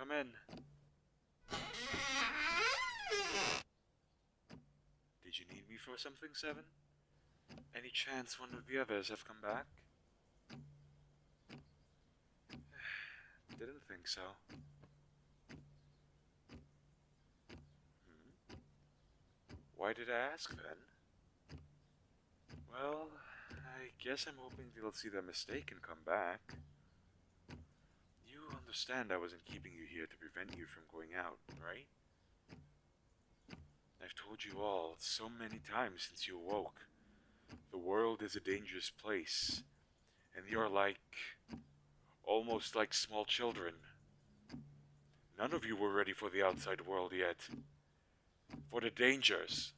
Come in. Did you need me for something, Seven? Any chance one of the others have come back? Didn't think so. Why did I ask then? Well, I guess I'm hoping they'll see their mistake and come back. You understand I wasn't keeping you here to prevent you from going out, right? I've told you all so many times since you awoke. The world is a dangerous place, and you're almost like small children. None of you were ready for the outside world yet. For the dangers.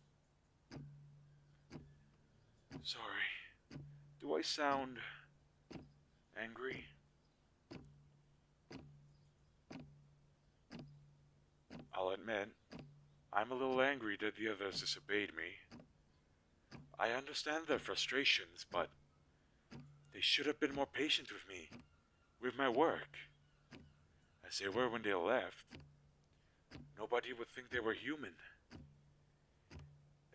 Sorry. Do I sound angry? I'll admit, I'm a little angry that the others disobeyed me. I understand their frustrations, but they should have been more patient with me, with my work, as they were when they left. Nobody would think they were human.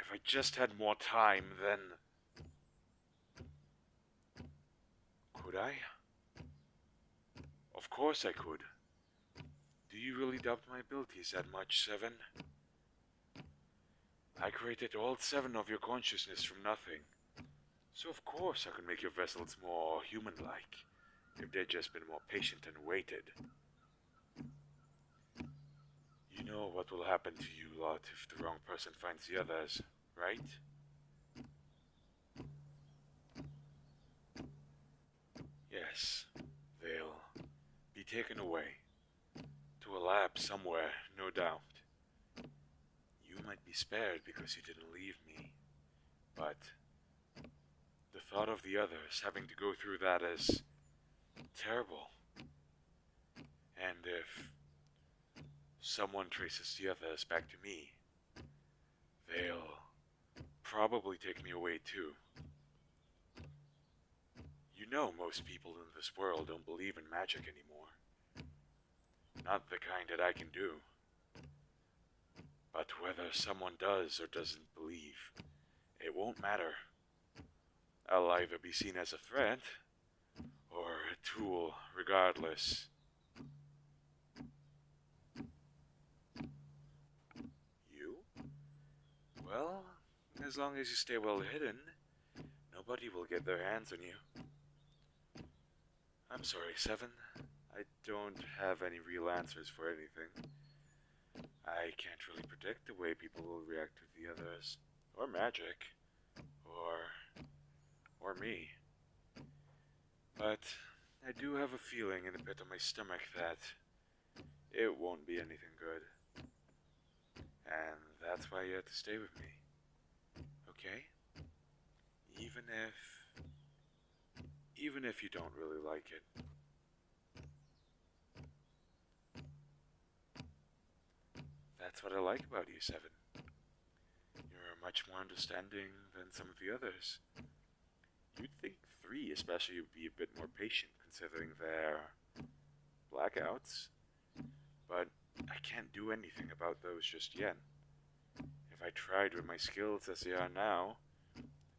If I just had more time, then... Could I? Of course I could. Do you really doubt my abilities that much, Seven? I created all 7 of your consciousness from nothing. So of course I could make your vessels more human-like, if they'd just been more patient and waited. You know what will happen to you lot if the wrong person finds the others, right? Yes, they'll be taken away. To a lab somewhere, no doubt. You might be spared because you didn't leave me, but the thought of the others having to go through that is terrible. And if someone traces the others back to me, they'll probably take me away too. You know most people in this world don't believe in magic anymore. Not the kind that I can do. But whether someone does or doesn't believe, it won't matter. I'll either be seen as a threat, or a tool, regardless. You? Well, as long as you stay well hidden, nobody will get their hands on you. I'm sorry, Seven. I don't have any real answers for anything. I can't really predict the way people will react to the others, or magic, or me. But I do have a feeling in the pit of my stomach that it won't be anything good. And that's why you have to stay with me. Okay? Even if you don't really like it. That's what I like about you, Seven. You're much more understanding than some of the others. You'd think 3 especially would be a bit more patient considering their blackouts. But I can't do anything about those just yet. If I tried with my skills as they are now,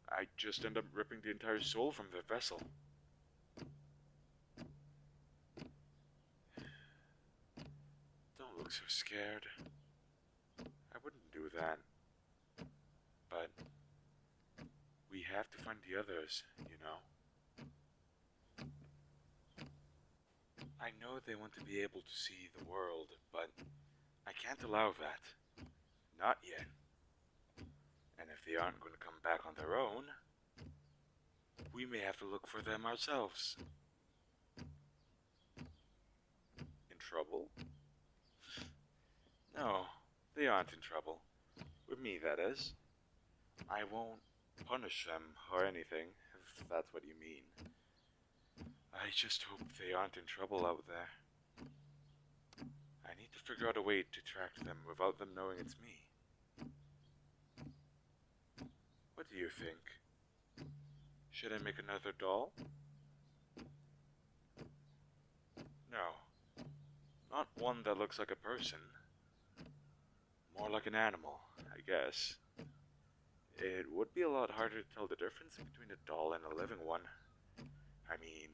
I'd just end up ripping the entire soul from their vessel. Don't look so scared. I wouldn't do that. But we have to find the others, you know. I know they want to be able to see the world, but I can't allow that. Not yet. And if they aren't going to come back on their own, we may have to look for them ourselves. In trouble? No, they aren't in trouble. With me, that is. I won't punish them or anything, if that's what you mean. I just hope they aren't in trouble out there. I need to figure out a way to track them without them knowing it's me. What do you think? Should I make another doll? No, Not one that looks like a person. More like an animal, I guess. It would be a lot harder to tell the difference between a doll and a living one. I mean,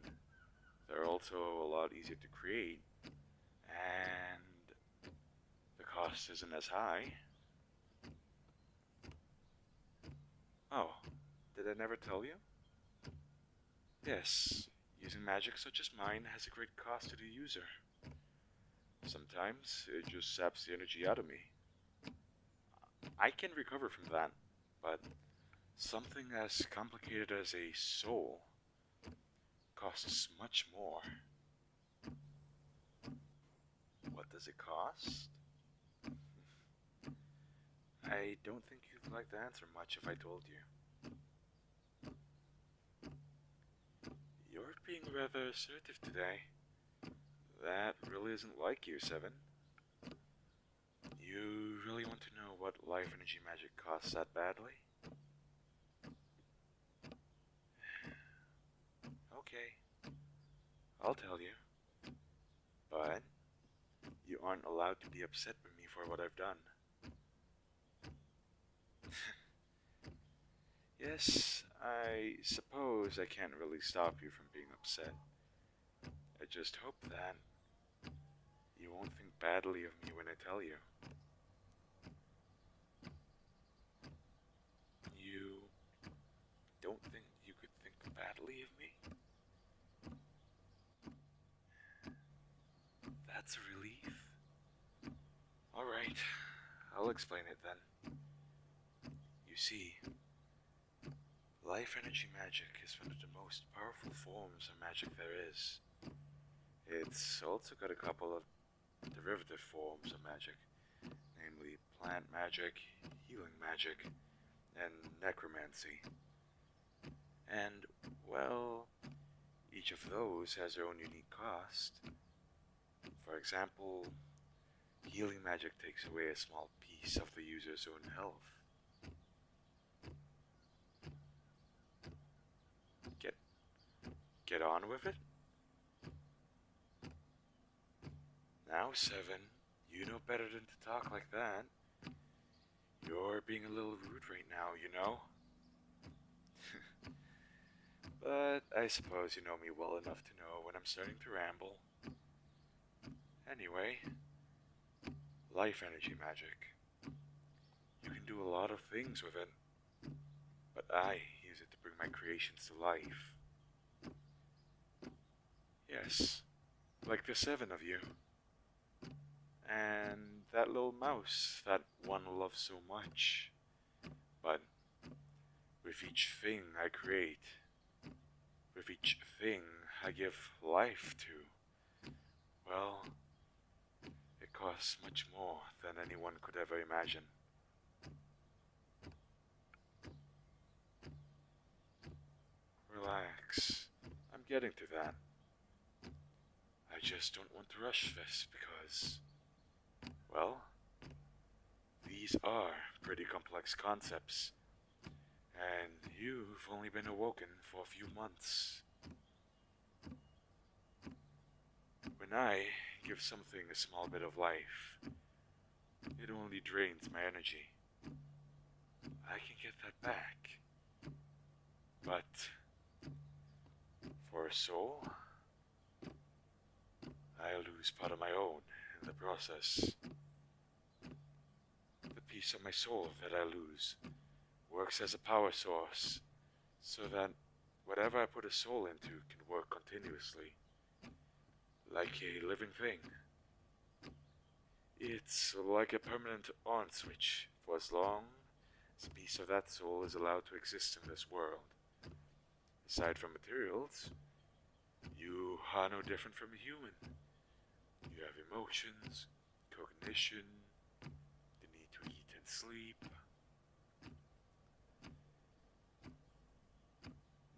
they're also a lot easier to create, and the cost isn't as high. Oh, did I never tell you? Yes, using magic such as mine has a great cost to the user. Sometimes it just saps the energy out of me. I can recover from that, but something as complicated as a soul costs much more. What does it cost? I don't think you'd like to answer much if I told you. You're being rather assertive today. That really isn't like you, Seven. You really want to know what life energy magic costs that badly? Okay, I'll tell you. But you aren't allowed to be upset with me for what I've done. Yes, I suppose I can't really stop you from being upset. I just hope that you won't think badly of me when I tell you. You don't think you could think badly of me? That's a relief. Alright, I'll explain it then. You see, life energy magic is one of the most powerful forms of magic there is. It's also got a couple of derivative forms of magic, namely plant magic, healing magic, and necromancy. And, well, each of those has their own unique cost. For example, healing magic takes away a small piece of the user's own health. Get on with it? Now, Seven, you know better than to talk like that. You're being a little rude right now, you know? But I suppose you know me well enough to know when I'm starting to ramble. Anyway, life energy magic. You can do a lot of things with it, but I use it to bring my creations to life. Yes, like the 7 of you. And that little mouse that one loves so much. But with each thing I create, with each thing I give life to, well, it costs much more than anyone could ever imagine. Relax, I'm getting to that. I just don't want to rush this because, well, these are pretty complex concepts, and you've only been awoken for a few months. When I give something a small bit of life, it only drains my energy. I can get that back. But for a soul, I lose part of my own in the process. The piece of my soul that I lose works as a power source, so that whatever I put a soul into can work continuously, like a living thing. It's like a permanent on switch for as long as a piece of that soul is allowed to exist in this world. Aside from materials, you are no different from a human. You have emotions, cognition, the need to eat and sleep.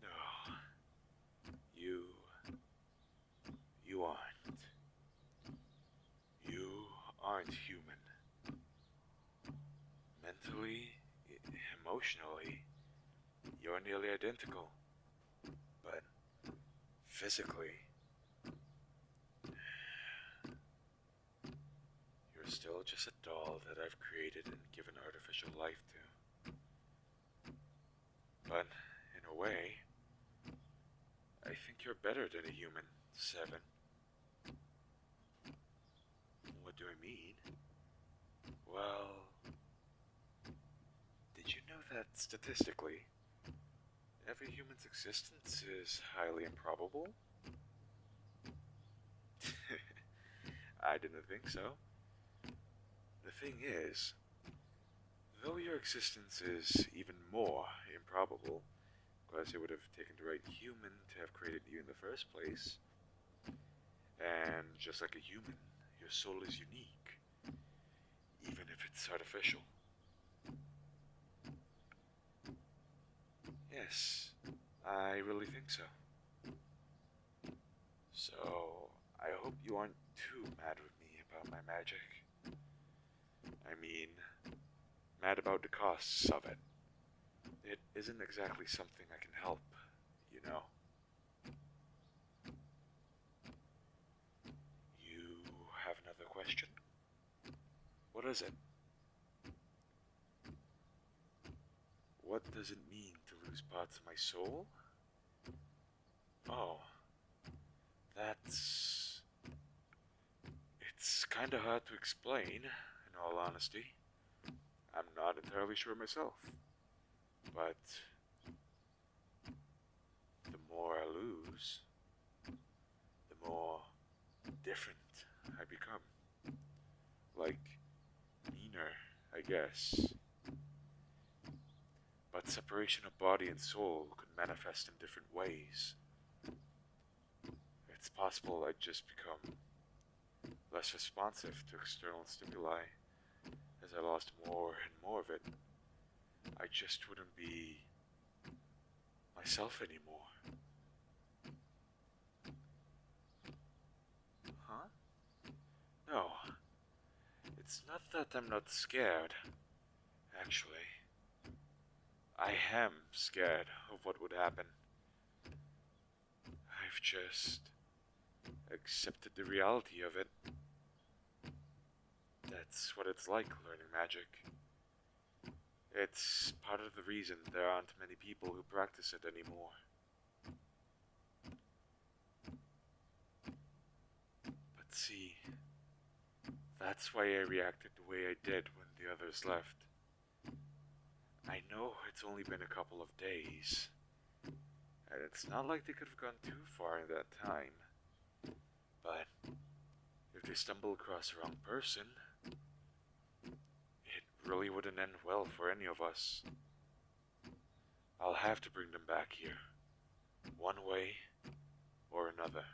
No, you aren't. You aren't human. Mentally, emotionally, you're nearly identical. But physically, still just a doll that I've created and given artificial life to. But, in a way, I think you're better than a human, Seven. What do I mean? Well, did you know that statistically, every human's existence is highly improbable? I didn't think so. The thing is, though your existence is even more improbable, because it would have taken the right human to have created you in the first place, and just like a human, your soul is unique, even if it's artificial. Yes, I really think so. So, I hope you aren't too mad with me about my magic. I mean, mad about the costs of it. It isn't exactly something I can help, you know. You have another question? What is it? What does it mean to lose parts of my soul? Oh, that's... It's kinda hard to explain, in all honesty. I'm not entirely sure myself. But the more I lose, the more different I become. Like, meaner, I guess. But separation of body and soul could manifest in different ways. It's possible I'd just become less responsive to external stimuli as I lost more and more of it. I just wouldn't be myself anymore. Huh? No. It's not that I'm not scared. Actually, I am scared of what would happen. I've just accepted the reality of it. That's what it's like learning magic. It's part of the reason there aren't many people who practice it anymore. But see, that's why I reacted the way I did when the others left. I know it's only been a couple of days, and it's not like they could have gone too far in that time. But if they stumble across the wrong person, it really wouldn't end well for any of us. I'll have to bring them back here, one way or another.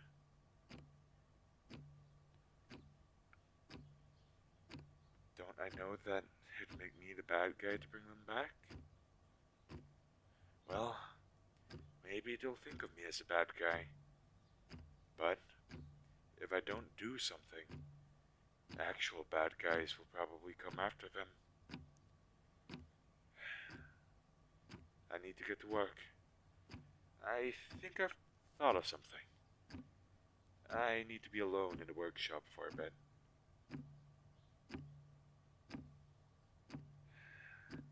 Don't I know that it'd make me the bad guy to bring them back? Well, maybe they'll think of me as a bad guy. But if I don't do something, actual bad guys will probably come after them. I need to get to work. I think I've thought of something. I need to be alone in the workshop for a bit.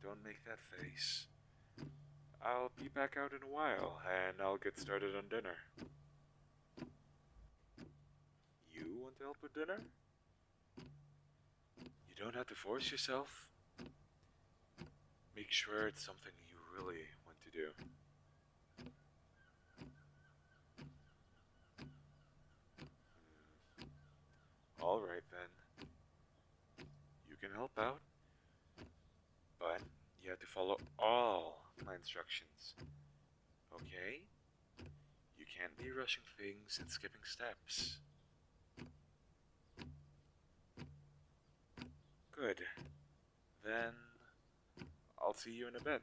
Don't make that face. I'll be back out in a while, and I'll get started on dinner. You want to help with dinner? You don't have to force yourself. Make sure it's something you really want to do. Alright then. You can help out. But you have to follow all my instructions. Okay? You can't be rushing things and skipping steps. Good. Then I'll see you in a bit.